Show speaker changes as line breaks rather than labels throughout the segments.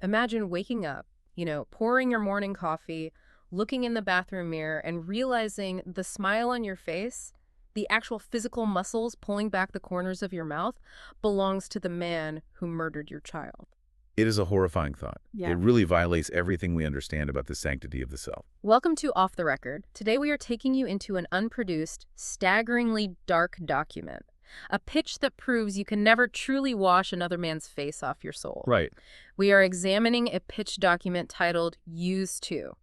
Imagine waking up, pouring your morning coffee, looking in the bathroom mirror, and realizing the smile on your face, the actual physical muscles pulling back the corners of your mouth, belongs to the man who murdered your child.
It is a horrifying thought.
Yeah.
It really violates everything we understand about the sanctity of the self.
Welcome to Off the Record. Today we are taking you into an unproduced, staggeringly dark document. A pitch that proves you can never truly wash another man's face off your soul.
Right.
We are examining a pitch document titled Used To.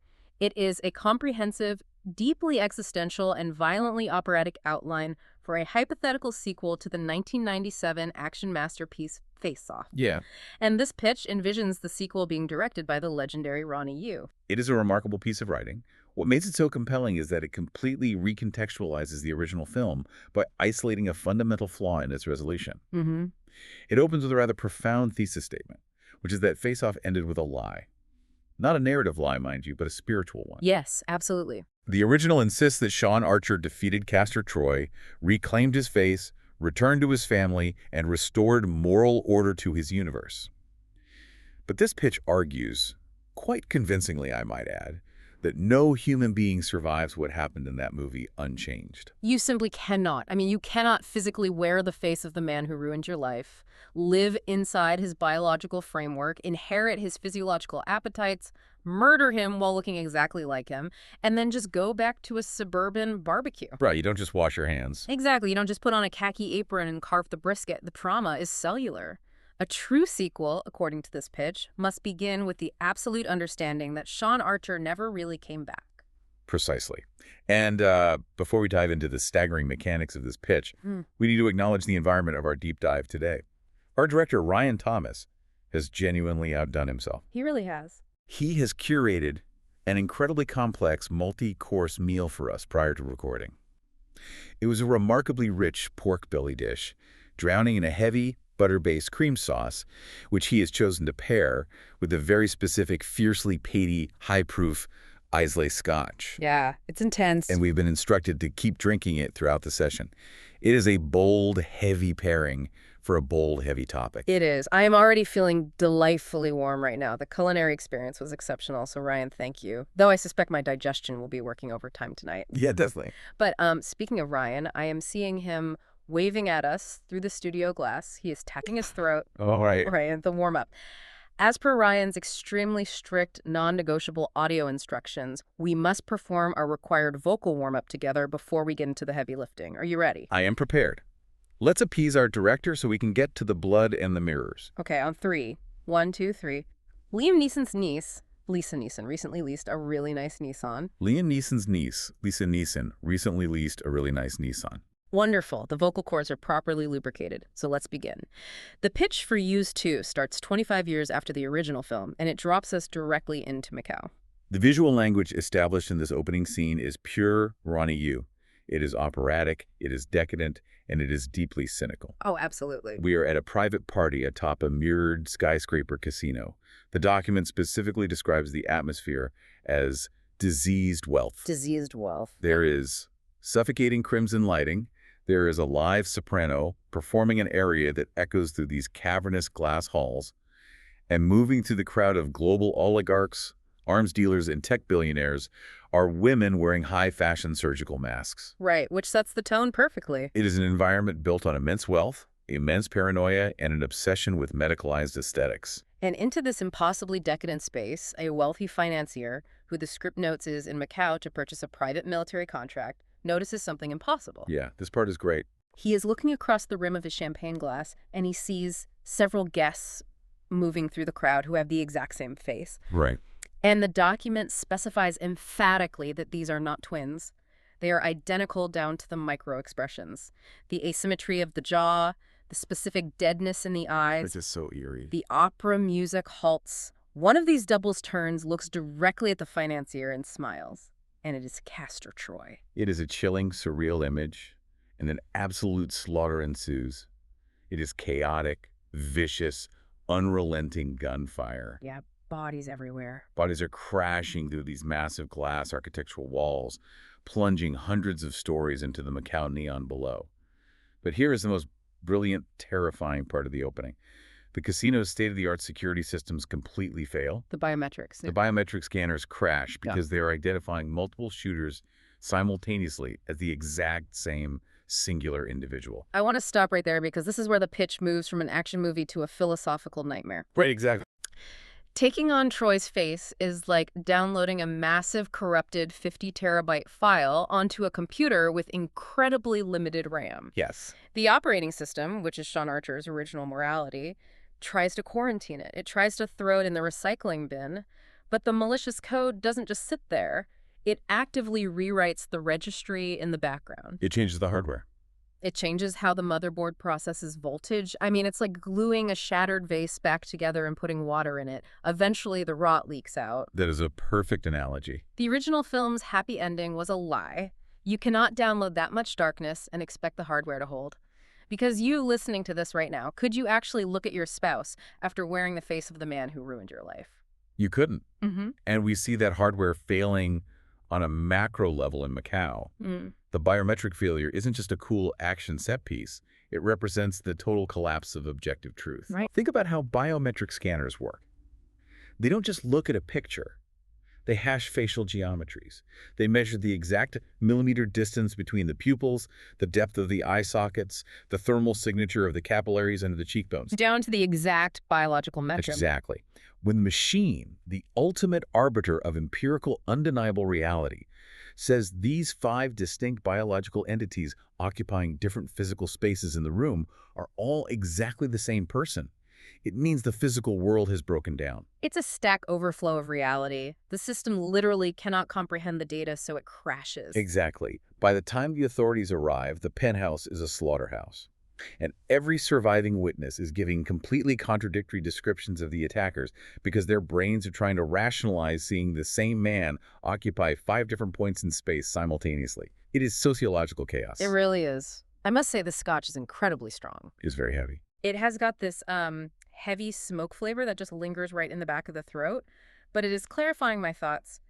It is a comprehensive, deeply existential, and violently operatic outline for a hypothetical sequel to the 1997 action masterpiece Face Off.
Yeah.
And this pitch envisions the sequel being directed by the legendary Ronny Yu.
It is a remarkable piece of writing. What makes it so compelling is that it completely recontextualizes the original film by isolating a fundamental flaw in its resolution.
Mm-hmm.
It opens with a rather profound thesis statement, which is that Face Off ended with a lie. Not a narrative lie, mind you, but a spiritual one.
Yes, absolutely.
The original insists that Sean Archer defeated Castor Troy, reclaimed his face, returned to his family, and restored moral order to his universe. But this pitch argues, quite convincingly I might add, that no human being survives what happened in that movie unchanged.
You simply cannot. You cannot physically wear the face of the man who ruined your life, live inside his biological framework, inherit his physiological appetites, murder him while looking exactly like him, and then just go back to a suburban barbecue.
Right, you don't just wash your hands.
Exactly. You don't just put on a khaki apron and carve the brisket. The trauma is cellular. A true sequel, according to this pitch, must begin with the absolute understanding that Sean Archer never really came back.
Precisely. And before we dive into the staggering mechanics of this pitch, we need to acknowledge the environment of our deep dive today. Our director, Ryan Thomas, has genuinely outdone himself.
He really has.
He has curated an incredibly complex, multi-course meal for us prior to recording. It was a remarkably rich pork belly dish, drowning in a heavy, butter-based cream sauce, which he has chosen to pair with a very specific, fiercely peaty, high-proof Islay Scotch.
Yeah, it's intense.
And we've been instructed to keep drinking it throughout the session. It is a bold, heavy pairing for a bold, heavy topic.
It is. I am already feeling delightfully warm right now. The culinary experience was exceptional, so Ryan, thank you. Though I suspect my digestion will be working overtime tonight.
Yeah, definitely.
But speaking of Ryan, I am seeing him waving at us through the studio glass. He is tapping his throat.
Oh, right.
Right, the warm-up. As per Ryan's extremely strict, non-negotiable audio instructions, we must perform our required vocal warm-up together before we get into the heavy lifting. Are you ready?
I am prepared. Let's appease our director so we can get to the blood and the mirrors.
Okay, on 3. 1, 2, 3. Liam Neeson's niece, Lisa Neeson, recently leased a really nice Nissan.
Liam Neeson's niece, Lisa Neeson, recently leased a really nice Nissan.
Wonderful. The vocal cords are properly lubricated. So let's begin. The pitch for Used To starts 25 years after the original film, and it drops us directly into Macau.
The visual language established in this opening scene is pure Ronny Yu. It is operatic, it is decadent, and it is deeply cynical.
Oh, absolutely.
We are at a private party atop a mirrored skyscraper casino. The document specifically describes the atmosphere as diseased wealth.
Diseased wealth.
There is suffocating crimson lighting. There is a live soprano performing an aria that echoes through these cavernous glass halls, and moving through the crowd of global oligarchs, arms dealers, and tech billionaires are women wearing high-fashion surgical masks.
Right, which sets the tone perfectly.
It is an environment built on immense wealth, immense paranoia, and an obsession with medicalized aesthetics.
And into this impossibly decadent space, a wealthy financier, who the script notes is in Macau to purchase a private military contract, notices something impossible.
Yeah, this part is great.
He is looking across the rim of his champagne glass, and he sees several guests moving through the crowd who have the exact same face.
Right.
And the document specifies emphatically that these are not twins. They are identical down to the micro-expressions. The asymmetry of the jaw, the specific deadness in the eyes.
It's just so eerie.
The opera music halts. One of these doubles turns, looks directly at the financier, and smiles. And it is Castor Troy.
It is a chilling, surreal image, and an absolute slaughter ensues. It is chaotic, vicious, unrelenting gunfire.
Yeah, bodies everywhere.
Bodies are crashing through these massive glass architectural walls, plunging hundreds of stories into the Macau neon below. But here is the most brilliant, terrifying part of the opening. The casino's state-of-the-art security systems completely fail.
The biometrics.
The biometric scanners crash
Yeah.
because they are identifying multiple shooters simultaneously as the exact same singular individual.
I want to stop right there because this is where the pitch moves from an action movie to a philosophical nightmare.
Right, exactly.
Taking on Troy's face is like downloading a massive corrupted 50 terabyte file onto a computer with incredibly limited RAM.
Yes.
The operating system, which is Sean Archer's original morality, tries to quarantine it. It tries to throw it in the recycling bin, but the malicious code doesn't just sit there. It actively rewrites the registry in the background.
It changes the hardware.
It changes how the motherboard processes voltage. I mean, it's like gluing a shattered vase back together and putting water in it. Eventually, the rot leaks out.
That is a perfect analogy.
The original film's happy ending was a lie. You cannot download that much darkness and expect the hardware to hold. Because you listening to this right now, could you actually look at your spouse after wearing the face of the man who ruined your life?
You couldn't.
Mm-hmm.
And we see that hardware failing on a macro level in Macau. The biometric failure isn't just a cool action set piece. It represents the total collapse of objective truth.
Right.
Think about how biometric scanners work. They don't just look at a picture. They hash facial geometries. They measure the exact millimeter distance between the pupils, the depth of the eye sockets, the thermal signature of the capillaries under the cheekbones.
Down to the exact biological metric.
Exactly. When the machine, the ultimate arbiter of empirical, undeniable reality, says these 5 distinct biological entities occupying different physical spaces in the room are all exactly the same person, it means the physical world has broken down.
It's a stack overflow of reality. The system literally cannot comprehend the data, so it crashes.
Exactly. By the time the authorities arrive, the penthouse is a slaughterhouse. And every surviving witness is giving completely contradictory descriptions of the attackers because their brains are trying to rationalize seeing the same man occupy 5 different points in space simultaneously. It is sociological chaos.
It really is. I must say the scotch is incredibly strong.
It's very heavy.
It has got this heavy smoke flavor that just lingers right in the back of the throat, but it is clarifying my thoughts.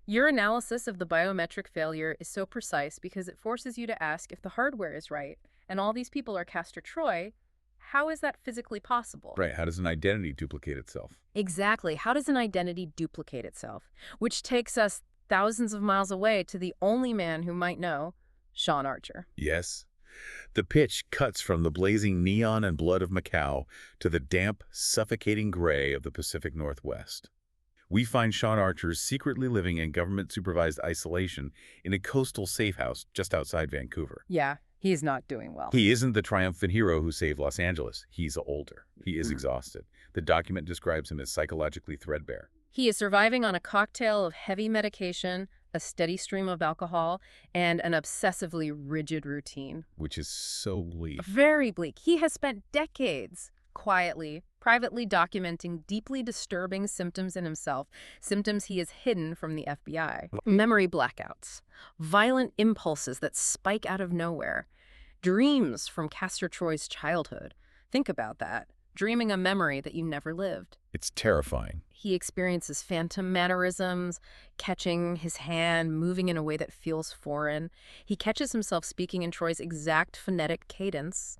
Your analysis of the biometric failure is so precise because it forces you to ask if the hardware is right, and all these people are Castor Troy. How is that physically possible?
Right. How does an identity duplicate itself?
Exactly. How does an identity duplicate itself? Which takes us thousands of miles away to the only man who might know, Sean Archer.
Yes. The pitch cuts from the blazing neon and blood of Macau to the damp, suffocating gray of the Pacific Northwest. We find Sean Archer secretly living in government-supervised isolation in a coastal safe house just outside Vancouver.
Yeah, he's not doing well.
He isn't the triumphant hero who saved Los Angeles. He's older. He is exhausted. The document describes him as psychologically threadbare.
He is surviving on a cocktail of heavy medication, a steady stream of alcohol, and an obsessively rigid routine.
Which is so bleak.
Very bleak. He has spent decades quietly, privately documenting deeply disturbing symptoms in himself, symptoms he has hidden from the FBI. Memory blackouts, violent impulses that spike out of nowhere, dreams from Castor Troy's childhood. Think about that. Dreaming a memory that you never lived.
It's terrifying.
He experiences phantom mannerisms, catching his hand, moving in a way that feels foreign. He catches himself speaking in Troy's exact phonetic cadence.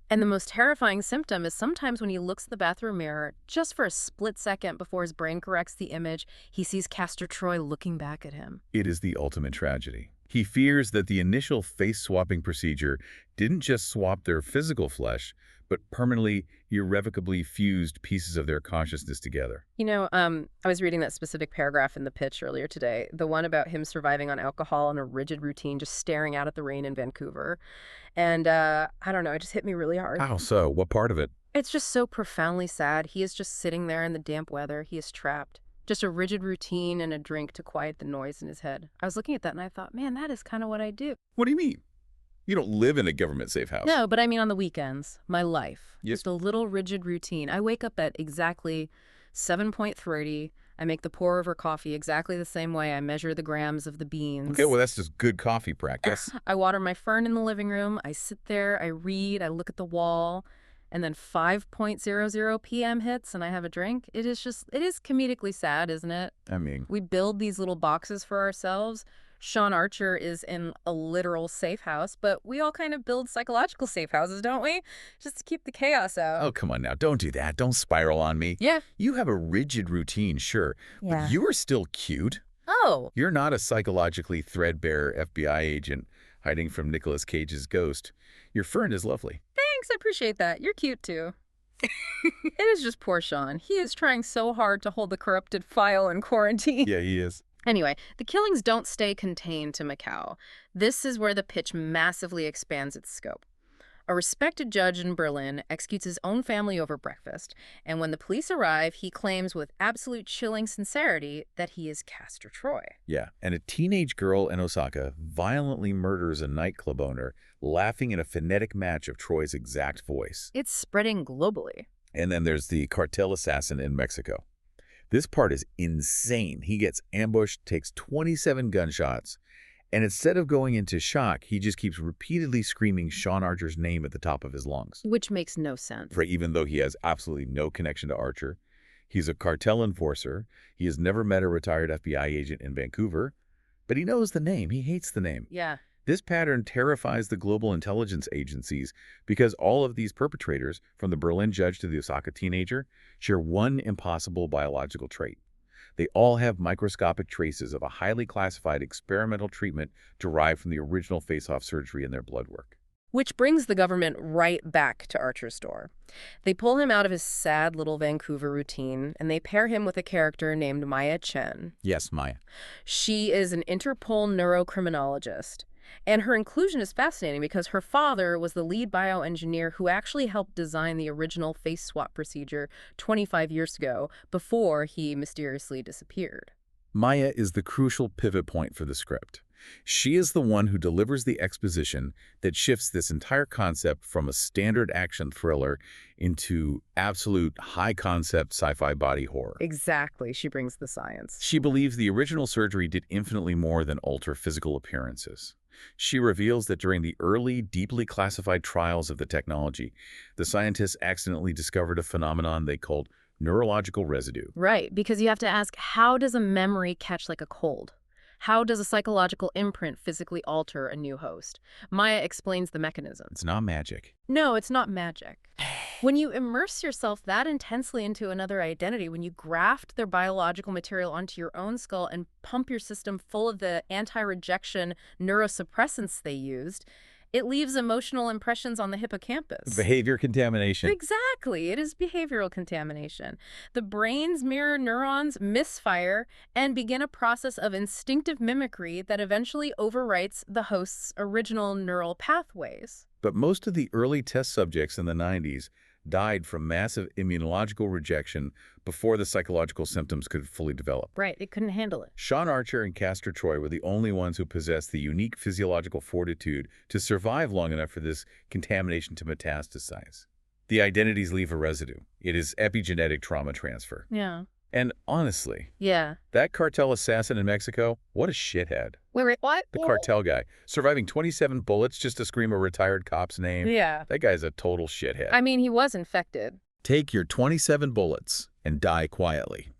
And the most terrifying symptom is sometimes when he looks in the bathroom mirror, just for a split second before his brain corrects the image, he sees Castor Troy looking back at him.
It is the ultimate tragedy. He fears that the initial face-swapping procedure didn't just swap their physical flesh, but permanently, irrevocably fused pieces of their consciousness together.
You know, I was reading that specific paragraph in the pitch earlier today, the one about him surviving on alcohol and a rigid routine, just staring out at the rain in Vancouver. And I don't know, it just hit me really hard.
How so? What part of it?
It's just so profoundly sad. He is just sitting there in the damp weather. He is trapped. Just a rigid routine and a drink to quiet the noise in his head. I was looking at that and I thought, man, that is kind of what I do.
What do you mean? You don't live in a government safe house.
No, but I mean on the weekends, my life.
Yes.
Just a little rigid routine. I wake up at exactly 7:30. I make the pour over coffee exactly the same way. I measure the grams of the beans.
Okay, well, that's just good coffee practice.
I water my fern in the living room. I sit there, I read, I look at the wall, and then 5:00 p.m. hits and I have a drink. It is comedically sad, isn't it?
I mean,
We build these little boxes for ourselves, Sean Archer is in a literal safe house, but we all kind of build psychological safe houses, don't we? Just to keep the chaos out.
Oh, come on now. Don't do that. Don't spiral on me.
Yeah.
You have a rigid routine, sure, but
Yeah.
you are still cute.
Oh.
You're not a psychologically threadbare FBI agent hiding from Nicolas Cage's ghost. Your fern is lovely.
Thanks, I appreciate that. You're cute, too. It is just poor Sean. He is trying so hard to hold the corrupted file in quarantine.
Yeah, he is.
Anyway, the killings don't stay contained to Macau. This is where the pitch massively expands its scope. A respected judge in Berlin executes his own family over breakfast, and when the police arrive, he claims with absolute chilling sincerity that he is Castor Troy.
Yeah, and a teenage girl in Osaka violently murders a nightclub owner, laughing in a phonetic match of Troy's exact voice.
It's spreading globally.
And then there's the cartel assassin in Mexico. This part is insane. He gets ambushed, takes 27 gunshots, and instead of going into shock, he just keeps repeatedly screaming Sean Archer's name at the top of his lungs.
Which makes no sense.
Right, even though he has absolutely no connection to Archer. He's a cartel enforcer. He has never met a retired FBI agent in Vancouver, but he knows the name. He hates the name.
Yeah.
This pattern terrifies the global intelligence agencies because all of these perpetrators, from the Berlin judge to the Osaka teenager, share one impossible biological trait. They all have microscopic traces of a highly classified experimental treatment derived from the original face-off surgery in their blood work.
Which brings the government right back to Archer's door. They pull him out of his sad little Vancouver routine, and they pair him with a character named Maya Chen.
Yes, Maya.
She is an Interpol neurocriminologist. And her inclusion is fascinating because her father was the lead bioengineer who actually helped design the original face swap procedure 25 years ago before he mysteriously disappeared.
Maya is the crucial pivot point for the script. She is the one who delivers the exposition that shifts this entire concept from a standard action thriller into absolute high-concept sci-fi body horror.
Exactly. She brings the science.
She believes the original surgery did infinitely more than alter physical appearances. She reveals that during the early, deeply classified trials of the technology, the scientists accidentally discovered a phenomenon they called neurological residue.
Right, because you have to ask, how does a memory catch like a cold? How does a psychological imprint physically alter a new host? Maya explains the mechanism.
It's not magic.
No, it's not magic. When you immerse yourself that intensely into another identity, when you graft their biological material onto your own skull and pump your system full of the anti-rejection neurosuppressants they used, it leaves emotional impressions on the hippocampus.
Behavior contamination.
Exactly. It is behavioral contamination. The brain's mirror neurons misfire and begin a process of instinctive mimicry that eventually overwrites the host's original neural pathways.
But most of the early test subjects in the 90s died from massive immunological rejection before the psychological symptoms could fully develop.
Right, it couldn't handle it.
Sean Archer and Castor Troy were the only ones who possessed the unique physiological fortitude to survive long enough for this contamination to metastasize. The identities leave a residue. It is epigenetic trauma transfer.
Yeah.
And honestly,
Yeah.
that cartel assassin in Mexico, what a shithead.
Wait, what?
The cartel guy, surviving 27 bullets just to scream a retired cop's name.
Yeah.
That guy's a total shithead.
I mean, he was infected.
Take your 27 bullets and die quietly.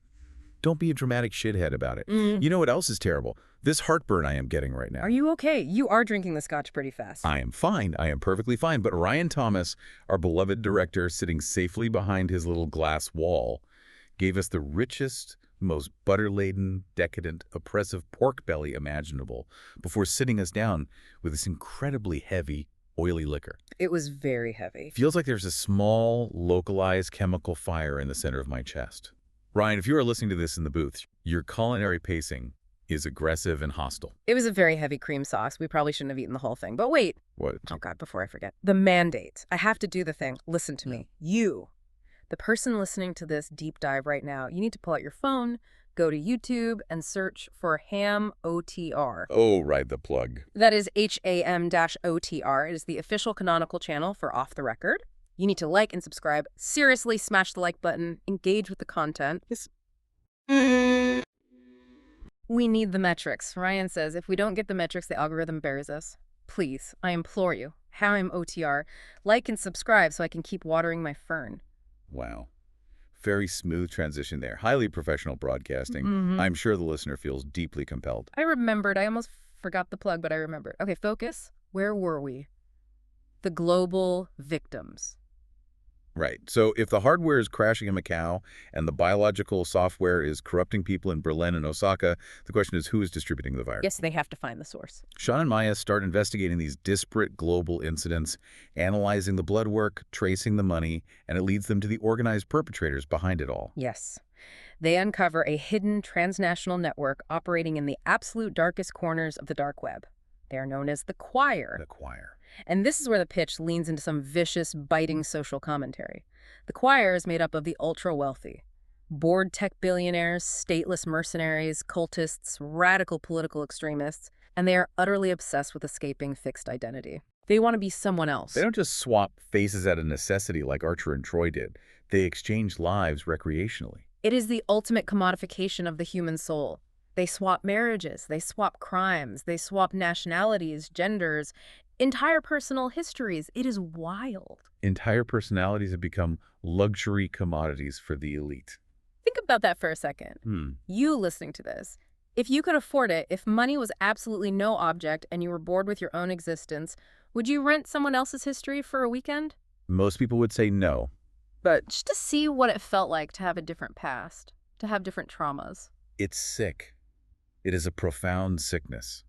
Don't be a dramatic shithead about it. You know what else is terrible? This heartburn I am getting right now.
Are you okay? You are drinking the scotch pretty fast.
I am fine. I am perfectly fine. But Ryan Thomas, our beloved director, sitting safely behind his little glass wall, gave us the richest, most butter-laden, decadent, oppressive pork belly imaginable before sitting us down with this incredibly heavy, oily liquor.
It was very heavy.
Feels like there's a small, localized chemical fire in the center of my chest. Ryan, if you are listening to this in the booth, your culinary pacing is aggressive and hostile.
It was a very heavy cream sauce. We probably shouldn't have eaten the whole thing. But wait.
What?
Oh, God, before I forget. The mandate. I have to do the thing. Listen to me. You, the person listening to this deep dive right now, you need to pull out your phone, go to YouTube, and search for Ham OTR.
Oh, right, the plug.
That is HAM-OTR. It is the official canonical channel for Off the Record. You need to like and subscribe. Seriously, smash the like button. Engage with the content. We need the metrics. Ryan says if we don't get the metrics, the algorithm buries us. Please, I implore you, Ham OTR, like and subscribe so I can keep watering my fern.
Wow. Very smooth transition there. Highly professional broadcasting. I'm sure the listener feels deeply compelled.
I remembered. I almost Forgot the plug, but I remembered. Okay, focus. Where were we? The global victims.
Right. So if the hardware is crashing in Macau and the biological software is corrupting people in Berlin and Osaka, the question is who is distributing the virus?
Yes, they have to find the source.
Sean and Maya start investigating these disparate global incidents, analyzing the blood work, tracing the money, and it leads them to the organized perpetrators behind it all.
Yes. They uncover a hidden transnational network operating in the absolute darkest corners of the dark web. They are known as the Choir.
The Choir.
And this is where the pitch leans into some vicious, biting social commentary. The Choir is made up of the ultra-wealthy. Bored tech billionaires, stateless mercenaries, cultists, radical political extremists, and they are utterly obsessed with escaping fixed identity. They want to be someone else.
They don't just swap faces out of necessity like Archer and Troy did. They exchange lives recreationally.
It is the ultimate commodification of the human soul. They swap marriages, they swap crimes, they swap nationalities, genders, entire personal histories. It is wild.
Entire personalities have become luxury commodities for the elite.
Think about that for a second. You listening to this. If you could afford it, if money was absolutely no object and you were bored with your own existence, would you rent someone else's history for a weekend?
Most people would say no.
But just to see what it felt like to have a different past, to have different traumas.
It's sick. It is a profound sickness.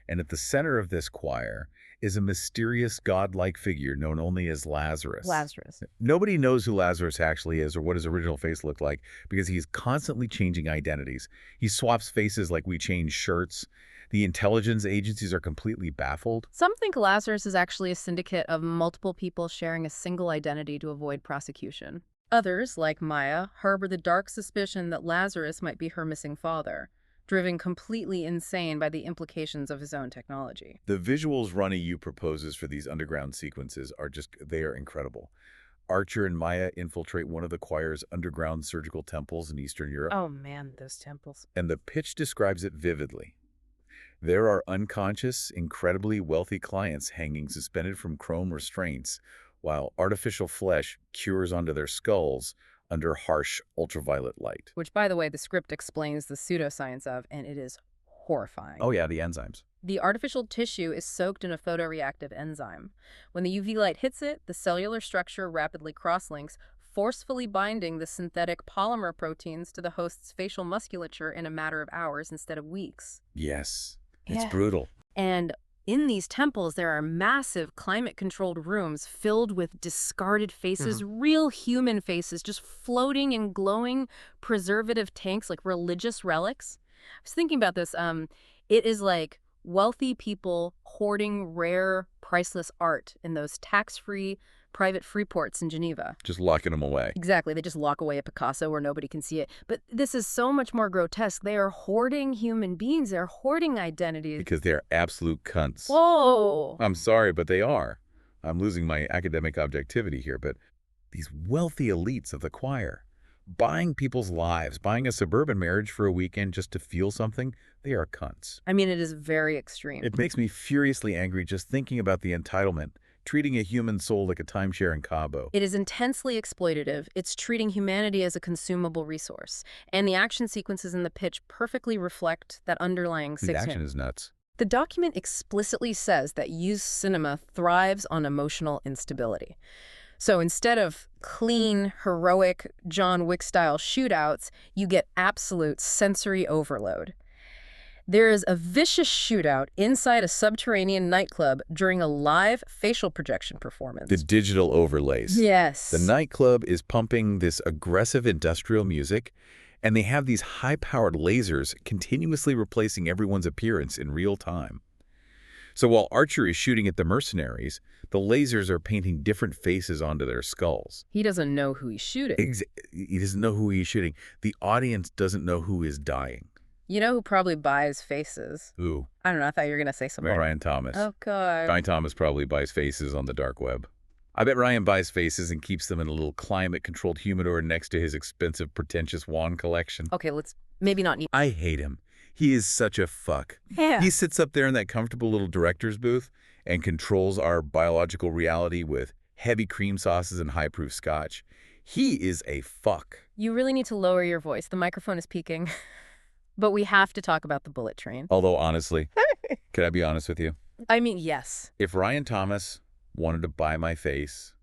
And at the center of this choir is a mysterious godlike figure known only as Lazarus.
Lazarus.
Nobody knows who Lazarus actually is or what his original face looked like because he's constantly changing identities. He swaps faces like we change shirts. The intelligence agencies are completely baffled.
Some think Lazarus is actually a syndicate of multiple people sharing a single identity to avoid prosecution. Others, like Maya, harbor the dark suspicion that Lazarus might be her missing father, driven completely insane by the implications of his own technology.
The visuals Ronny Yu proposes for these underground sequences they are incredible. Archer and Maya infiltrate one of the choir's underground surgical temples in Eastern Europe.
Oh man, those temples.
And the pitch describes it vividly. There are unconscious, incredibly wealthy clients hanging suspended from chrome restraints, while artificial flesh cures onto their skulls under harsh ultraviolet light.
Which, by the way, the script explains the pseudoscience of, and it is horrifying.
Oh yeah, the enzymes.
The artificial tissue is soaked in a photoreactive enzyme. When the UV light hits it, the cellular structure rapidly cross-links, forcefully binding the synthetic polymer proteins to the host's facial musculature in a matter of hours instead of weeks.
Yes, it's
Yeah.
brutal.
And in these temples, there are massive climate-controlled rooms filled with discarded faces, real human faces, just floating in glowing preservative tanks like religious relics. I was thinking about this. It is like wealthy people hoarding rare, priceless art in those tax-free private free ports in Geneva.
Just locking them away.
Exactly. They just lock away a Picasso where nobody can see it. But this is so much more grotesque. They are hoarding human beings. They're hoarding identities.
Because they're absolute cunts.
Whoa!
I'm sorry, but they are. I'm losing my academic objectivity here, but these wealthy elites of the choir, buying people's lives, buying a suburban marriage for a weekend just to feel something, they are cunts.
I mean, it is very extreme.
It makes me furiously angry just thinking about the entitlement, treating a human soul like a timeshare in Cabo.
It is intensely exploitative. It's treating humanity as a consumable resource. And the action sequences in the pitch perfectly reflect that underlying
The action is nuts.
The document explicitly says that used cinema thrives on emotional instability. So instead of clean, heroic, John Wick-style shootouts, you get absolute sensory overload. There is a vicious shootout inside a subterranean nightclub during a live facial projection performance.
The digital overlays.
Yes.
The nightclub is pumping this aggressive industrial music, and they have these high-powered lasers continuously replacing everyone's appearance in real time. So while Archer is shooting at the mercenaries, the lasers are painting different faces onto their skulls.
He doesn't know who he's shooting.
He doesn't know who he's shooting. The audience doesn't know who is dying.
You know who probably buys faces?
Ooh.
I don't know. I thought you were going to say something.
Ryan Thomas.
Oh, God.
Ryan Thomas probably buys faces on the dark web. I bet Ryan buys faces and keeps them in a little climate-controlled humidor next to his expensive, pretentious wand collection.
Okay, let's maybe not need...
I hate him. He is such a fuck.
Yeah.
He sits up there in that comfortable little director's booth and controls our biological reality with heavy cream sauces and high-proof scotch. He is a fuck.
You really need to lower your voice. The microphone is peaking. But we have to talk about the bullet train.
Although, honestly, could I be honest with you?
I mean, yes.
If Ryan Thomas wanted to buy my face,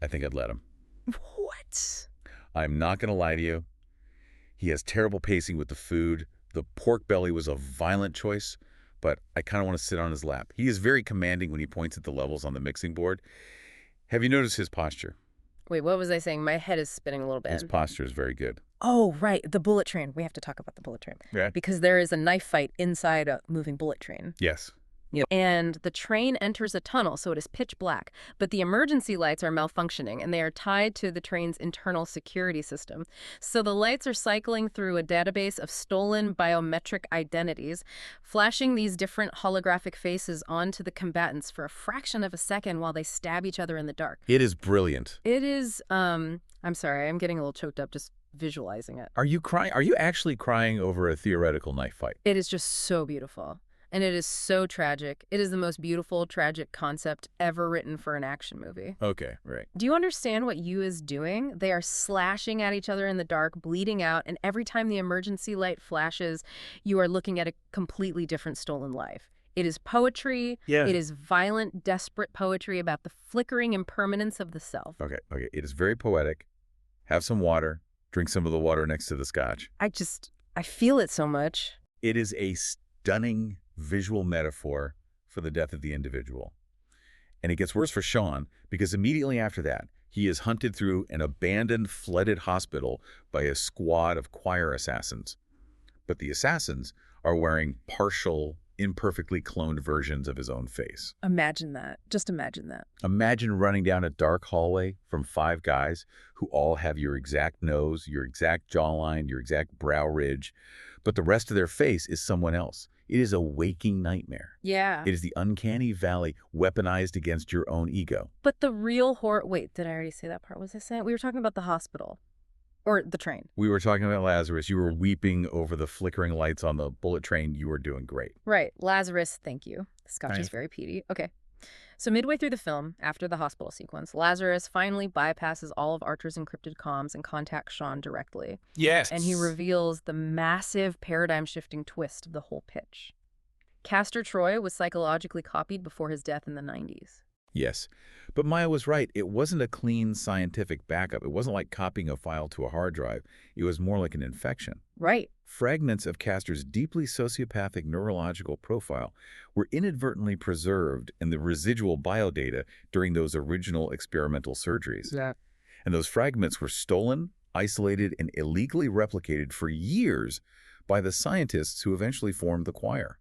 I think I'd let him.
What?
I'm not going to lie to you. He has terrible pacing with the food. The pork belly was a violent choice, but I kind of want to sit on his lap. He is very commanding when he points at the levels on the mixing board. Have you noticed his posture?
Wait, what was I saying? My head is spinning a little bit.
His posture is very good.
Oh, right. The bullet train. We have to talk about the bullet train.
Yeah.
Because there is a knife fight inside a moving bullet train.
Yes.
Yep. And the train enters a tunnel, so it is pitch black. But the emergency lights are malfunctioning, and they are tied to the train's internal security system. So the lights are cycling through a database of stolen biometric identities, flashing these different holographic faces onto the combatants for a fraction of a second while they stab each other in the dark.
It is brilliant.
It is, I'm sorry, I'm getting a little choked up just visualizing it.
Are you crying? Are you actually crying over a theoretical knife fight?
It is just so beautiful. And it is so tragic. It is the most beautiful, tragic concept ever written for an action movie.
Okay, right.
Do you understand what Yu is doing? They are slashing at each other in the dark, bleeding out, and every time the emergency light flashes, you are looking at a completely different stolen life. It is poetry.
Yeah.
It is violent, desperate poetry about the flickering impermanence of the self.
Okay. It is very poetic. Have some water. Drink some of the water next to the scotch.
I feel it so much.
It is a stunning visual metaphor for the death of the individual. And it gets worse for Sean because immediately after that, he is hunted through an abandoned, flooded hospital by a squad of choir assassins. But the assassins are wearing partial, imperfectly cloned versions of his own face.
Imagine that. Just imagine that.
Imagine running down a dark hallway from 5 guys who all have your exact nose, your exact jawline, your exact brow ridge, but the rest of their face is someone else. It is a waking nightmare.
Yeah.
It is the uncanny valley weaponized against your own ego.
But the real horror... Wait, did I already say that part? Was I saying? We were talking about the hospital. Or the train.
We were talking about Lazarus. You were weeping over the flickering lights on the bullet train. You were doing great.
Right. Lazarus, thank you. The scotch
Nice.
is very peaty. Okay. So midway through the film, after the hospital sequence, Lazarus finally bypasses all of Archer's encrypted comms and contacts Sean directly.
Yes.
And he reveals the massive paradigm-shifting twist of the whole pitch. Castor Troy was psychologically copied before his death in the 90s.
Yes. But Maya was right. It wasn't a clean scientific backup. It wasn't like copying a file to a hard drive. It was more like an infection.
Right.
Fragments of Castor's deeply sociopathic neurological profile were inadvertently preserved in the residual biodata during those original experimental surgeries.
Yeah.
And those fragments were stolen, isolated, and illegally replicated for years by the scientists who eventually formed the choir.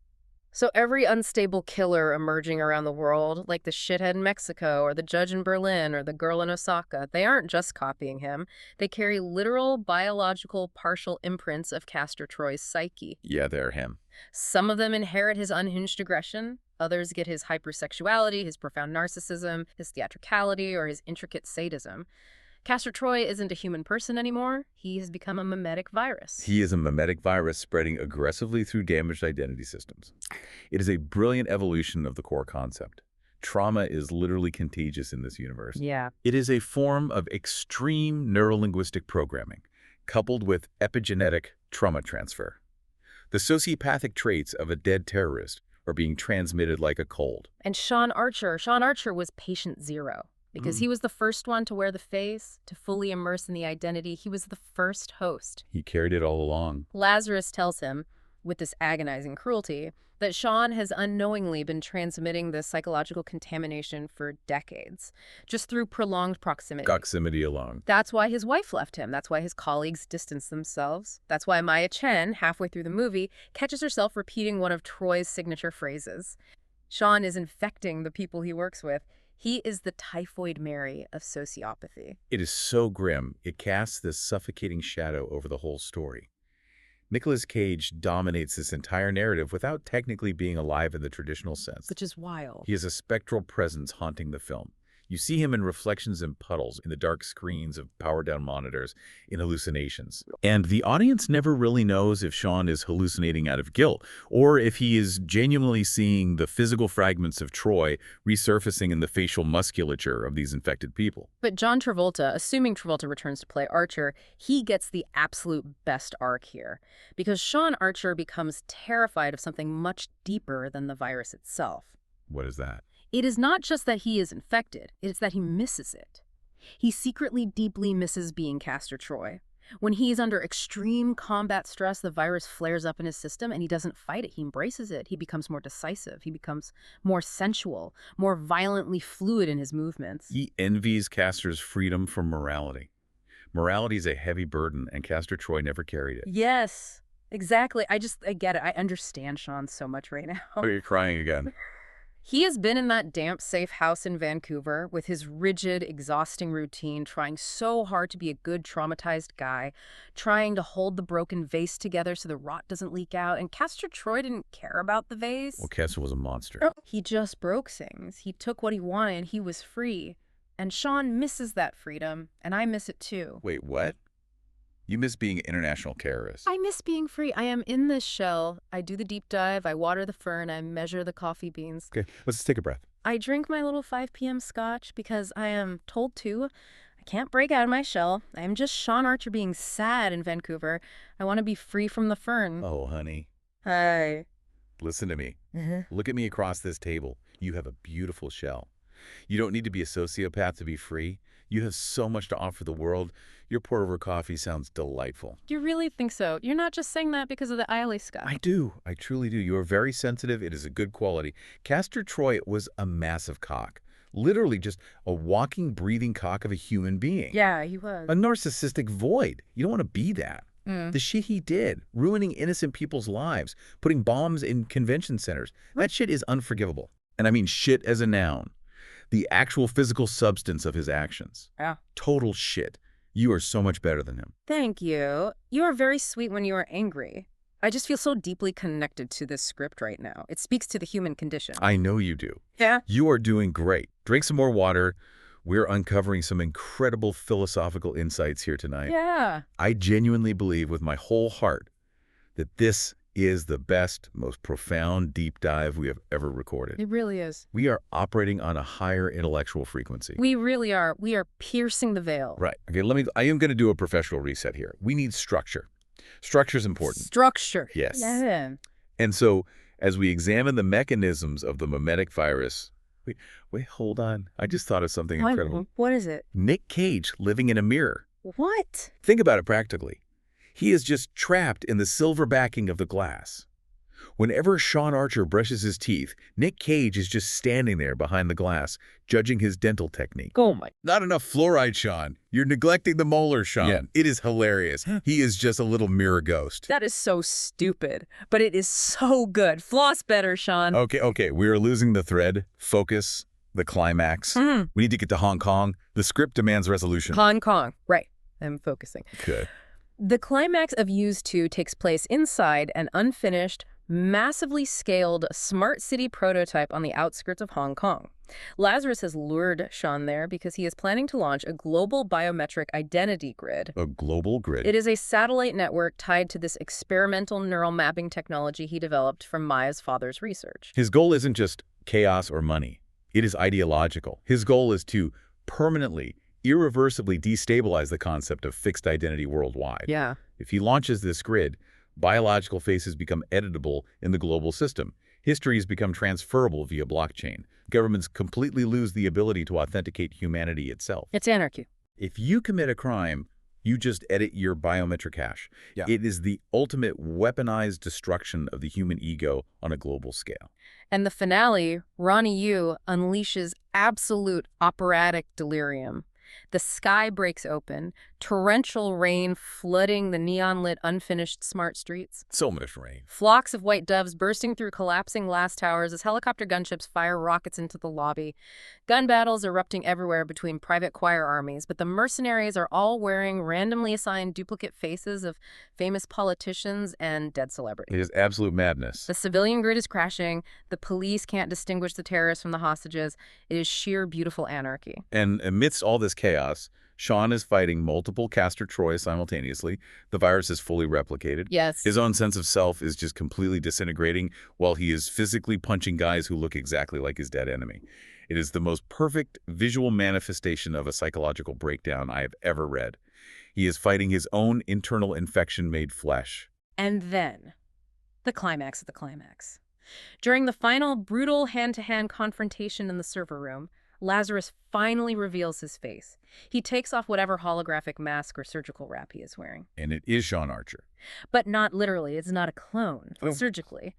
So every unstable killer emerging around the world, like the shithead in Mexico or the judge in Berlin or the girl in Osaka, they aren't just copying him. They carry literal, biological, partial imprints of Castor Troy's psyche.
Yeah, they're him.
Some of them inherit his unhinged aggression. Others get his hypersexuality, his profound narcissism, his theatricality, or his intricate sadism. Castor Troy isn't a human person anymore. He has become a mimetic virus.
He is a mimetic virus spreading aggressively through damaged identity systems. It is a brilliant evolution of the core concept. Trauma is literally contagious in this universe.
Yeah.
It is a form of extreme neurolinguistic programming, coupled with epigenetic trauma transfer. The sociopathic traits of a dead terrorist are being transmitted like a cold.
And Sean Archer was patient zero. Because he was the first one to wear the face, to fully immerse in the identity. He was the first host.
He carried it all along.
Lazarus tells him, with this agonizing cruelty, that Sean has unknowingly been transmitting the psychological contamination for decades, just through prolonged proximity.
Proximity alone.
That's why his wife left him. That's why his colleagues distanced themselves. That's why Maya Chen, halfway through the movie, catches herself repeating one of Troy's signature phrases. Sean is infecting the people he works with. He is the typhoid Mary of sociopathy.
It is so grim. It casts this suffocating shadow over the whole story. Nicolas Cage dominates this entire narrative without technically being alive in the traditional sense.
Which is wild.
He is a spectral presence haunting the film. You see him in reflections in puddles, in the dark screens of powered-down monitors, in hallucinations. And the audience never really knows if Sean is hallucinating out of guilt, or if he is genuinely seeing the physical fragments of Troy resurfacing in the facial musculature of these infected people.
But John Travolta, assuming Travolta returns to play Archer, he gets the absolute best arc here. Because Sean Archer becomes terrified of something much deeper than the virus itself.
What is that?
It is not just that he is infected, it is that he misses it. He secretly deeply misses being Castor Troy. When he is under extreme combat stress, the virus flares up in his system and he doesn't fight it. He embraces it. He becomes more decisive. He becomes more sensual, more violently fluid in his movements.
He envies Castor's freedom from morality. Morality is a heavy burden, and Castor Troy never carried it.
Yes, exactly. I get it. I understand Sean so much right now.
Oh, you're crying again.
He has been in that damp, safe house in Vancouver with his rigid, exhausting routine, trying so hard to be a good, traumatized guy, trying to hold the broken vase together so the rot doesn't leak out. And Castor Troy didn't care about the vase.
Well, Castor was a monster.
He just broke things. He took what he wanted. He was free. And Sean misses that freedom, and I miss it too.
Wait, what? You miss being an international terrorist.
I miss being free. I am in this shell. I do the deep dive. I water the fern. I measure the coffee beans.
Okay, let's take a breath.
I drink my little 5 p.m. scotch because I am told to. I can't break out of my shell. I am just Sean Archer being sad in Vancouver. I want to be free from the fern.
Oh, honey.
Hi.
Listen to me. Look at me across this table. You have a beautiful shell. You don't need to be a sociopath to be free. You have so much to offer the world. Your pour-over coffee sounds delightful.
You really think so? You're not just saying that because of the Isley Sky.
I do. I truly do. You are very sensitive. It is a good quality. Castor Troy was a massive cock. Literally just a walking, breathing cock of a human being.
Yeah, he was.
A narcissistic void. You don't want to be that. The shit he did, ruining innocent people's lives, putting bombs in convention centers, that shit is unforgivable. And I mean shit as a noun. The actual physical substance of his actions.
Yeah.
Total shit. You are so much better than him.
Thank you. You are very sweet when you are angry. I just feel so deeply connected to this script right now. It speaks to the human condition.
I know you do.
Yeah.
You are doing great. Drink some more water. We're uncovering some incredible philosophical insights here tonight.
Yeah.
I genuinely believe with my whole heart that this is the best, most profound deep dive we have ever recorded.
It really is.
We are operating on a higher intellectual frequency.
We really are. We are piercing the veil.
Right. Okay, I am going to do a professional reset here. We need structure. Structure is important.
Structure.
Yes.
Yeah.
And so, as we examine the mechanisms of the mimetic virus, wait, hold on. I just thought of something incredible.
What is it?
Nick Cage living in a mirror.
What?
Think about it practically. He is just trapped in the silver backing of the glass. Whenever Sean Archer brushes his teeth, Nick Cage is just standing there behind the glass, judging his dental technique.
Oh my.
Not enough fluoride, Sean. You're neglecting the molar, Sean.
Yeah.
It is hilarious. He is just a little mirror ghost.
That is so stupid, but it is so good. Floss better, Sean.
Okay. We are losing the thread. Focus. The climax. We need to get to Hong Kong. The script demands resolution.
Hong Kong. Right. I'm focusing.
Good.
The climax of Use 2 takes place inside an unfinished, massively scaled smart city prototype on the outskirts of Hong Kong. Lazarus has lured Sean there because he is planning to launch a global biometric identity grid.
A global grid.
It is a satellite network tied to this experimental neural mapping technology he developed from Maya's father's research.
His goal isn't just chaos or money. It is ideological. His goal is to permanently, irreversibly destabilize the concept of fixed identity worldwide.
Yeah.
If he launches this grid, biological faces become editable in the global system. Histories become transferable via blockchain. Governments completely lose the ability to authenticate humanity itself.
It's anarchy.
If you commit a crime, you just edit your biometric hash.
Yeah.
It is the ultimate weaponized destruction of the human ego on a global scale.
And the finale, Ronny Yu unleashes absolute operatic delirium. The sky breaks open, Torrential rain flooding the neon-lit, unfinished smart streets.
So much rain.
Flocks of white doves bursting through collapsing glass towers as helicopter gunships fire rockets into the lobby. Gun battles erupting everywhere between private choir armies, but the mercenaries are all wearing randomly assigned duplicate faces of famous politicians and dead celebrities.
It is absolute madness.
The civilian grid is crashing. The police can't distinguish the terrorists from the hostages. It is sheer beautiful anarchy.
And amidst all this chaos, Sean is fighting multiple Castor Troy simultaneously. The virus is fully replicated.
Yes.
His own sense of self is just completely disintegrating while he is physically punching guys who look exactly like his dead enemy. It is the most perfect visual manifestation of a psychological breakdown I have ever read. He is fighting his own internal infection-made flesh.
And then, the climax of the climax. During the final brutal hand-to-hand confrontation in the server room, Lazarus finally reveals his face. He takes off whatever holographic mask or surgical wrap he is wearing.
And it is Sean Archer.
But not literally. It's not a clone.
Oh.
Surgically.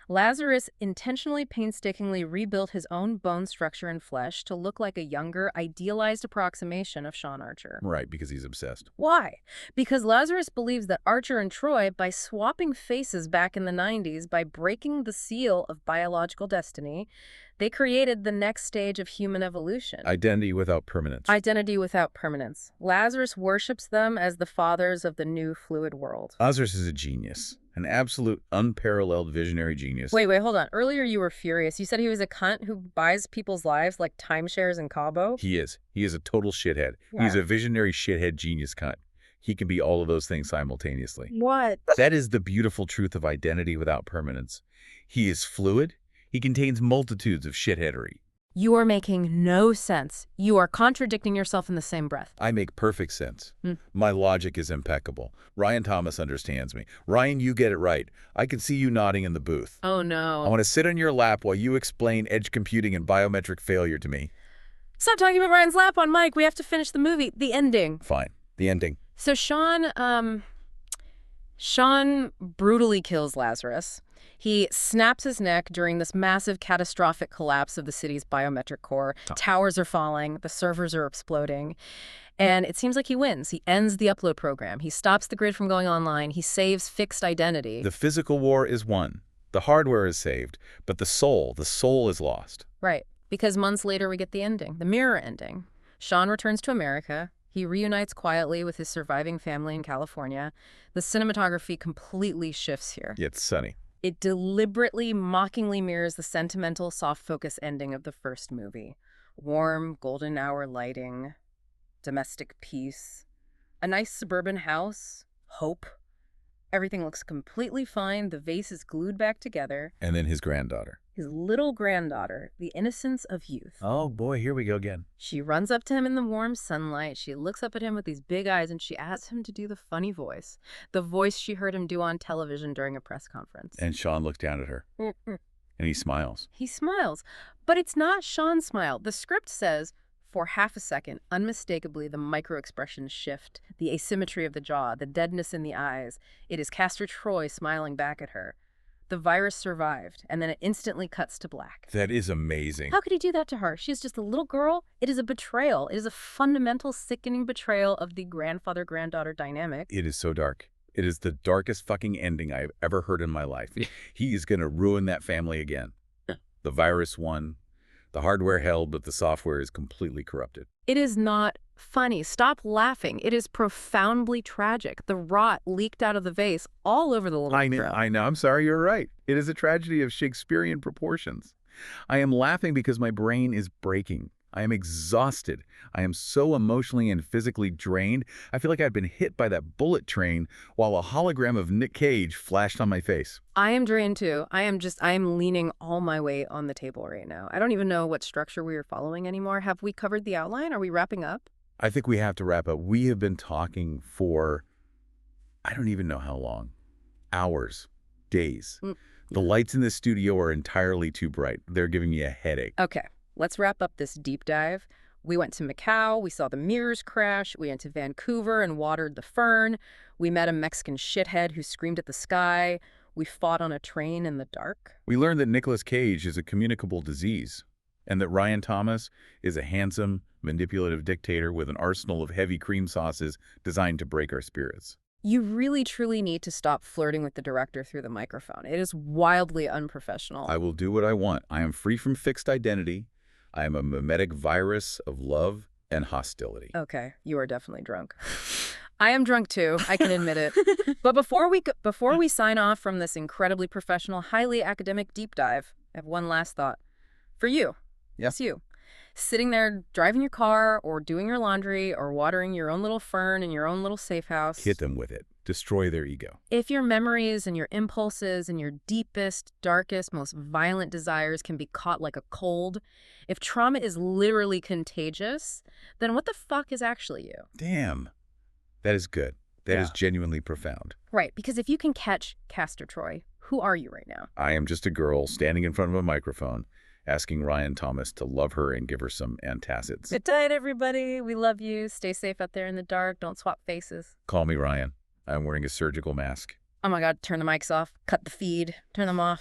Lazarus intentionally painstakingly rebuilt his own bone structure and flesh to look like a younger, idealized approximation of Sean Archer.
Right, because he's obsessed.
Why? Because Lazarus believes that Archer and Troy, by swapping faces back in the 90s, by breaking the seal of biological destiny, they created the next stage of human evolution.
Identity without permanence.
Identity without permanence. Lazarus worships them as the fathers of the new fluid world.
Lazarus is a genius. An absolute, unparalleled visionary genius.
Wait, hold on. Earlier you were furious. You said he was a cunt who buys people's lives like timeshares in Cabo?
He is. He is a total shithead.
Yeah.
He's a visionary shithead genius cunt. He can be all of those things simultaneously.
What?
That is the beautiful truth of identity without permanence. He is fluid. He contains multitudes of shitheadery.
You are making no sense. You are contradicting yourself in the same breath.
I make perfect sense. My logic is impeccable. Ryan Thomas understands me. Ryan, you get it right. I can see you nodding in the booth.
Oh, no.
I want to sit on your lap while you explain edge computing and biometric failure to me.
Stop talking about Ryan's lap on Mike. We have to finish the movie. The ending.
Fine. The ending.
So Sean brutally kills Lazarus. He snaps his neck during this massive catastrophic collapse of the city's biometric core. Towers are falling. The servers are exploding. And it seems like he wins. He ends the upload program. He stops the grid from going online. He saves fixed identity.
The physical war is won. The hardware is saved. But the soul is lost.
Right. Because months later we get the ending, the mirror ending. Sean returns to America. He reunites quietly with his surviving family in California. The cinematography completely shifts here.
Yet sunny.
It deliberately, mockingly mirrors the sentimental, soft-focus ending of the first movie. Warm, golden hour lighting, domestic peace, a nice suburban house, hope. Everything looks completely fine. The vase is glued back together.
And then his granddaughter.
His little granddaughter, the innocence of youth.
Oh boy, here we go again.
She runs up to him in the warm sunlight. She looks up at him with these big eyes and she asks him to do the funny voice. The voice she heard him do on television during a press conference.
And Sean looked down at her. And he smiles.
He smiles. But it's not Sean's smile. The script says, for half a second, unmistakably, the micro-expressions shift. The asymmetry of the jaw, the deadness in the eyes. It is Castor Troy smiling back at her. The virus survived, and then it instantly cuts to black.
That is amazing.
How could he do that to her? She's just a little girl. It is a betrayal. It is a fundamental, sickening betrayal of the grandfather-granddaughter dynamic.
It is so dark. It is the darkest fucking ending I have ever heard in my life. He is going to ruin that family again. The virus won. The hardware held, but the software is completely corrupted.
It is not funny. Stop laughing. It is profoundly tragic. The rot leaked out of the vase all over the little girl.
I know. I'm sorry. You're right. It is a tragedy of Shakespearean proportions. I am laughing because my brain is breaking. I am exhausted. I am so emotionally and physically drained. I feel like I've been hit by that bullet train while a hologram of Nick Cage flashed on my face.
I am drained too. I am leaning all my weight on the table right now. I don't even know what structure we are following anymore. Have we covered the outline? Are we wrapping up?
I think we have to wrap up. We have been talking for, I don't even know how long. Hours. Days. The lights in this studio are entirely too bright. They're giving me a headache.
Okay. Let's wrap up this deep dive. We went to Macau, we saw the mirrors crash, we went to Vancouver and watered the fern, we met a Mexican shithead who screamed at the sky, we fought on a train in the dark.
We learned that Nicolas Cage is a communicable disease. And that Ryan Thomas is a handsome, manipulative dictator with an arsenal of heavy cream sauces designed to break our spirits.
You really, truly need to stop flirting with the director through the microphone. It is wildly unprofessional.
I will do what I want. I am free from fixed identity. I am a mimetic virus of love and hostility.
Okay, you are definitely drunk. I am drunk too, I can admit it. But before we sign off from this incredibly professional, highly academic deep dive, I have one last thought. For you.
Yeah.
It's you. Sitting there driving your car or doing your laundry or watering your own little fern in your own little safe house.
Hit them with it. Destroy their ego.
If your memories and your impulses and your deepest, darkest, most violent desires can be caught like a cold, if trauma is literally contagious, then what the fuck is actually you?
Damn. That is good. That is genuinely profound.
Right, because if you can catch Castor Troy, who are you right now?
I am just a girl standing in front of a microphone asking Ryan Thomas to love her and give her some antacids.
Good night, everybody. We love you. Stay safe out there in the dark. Don't swap faces.
Call me Ryan. I'm wearing a surgical mask.
Oh my God, turn the mics off. Cut the feed. Turn them off.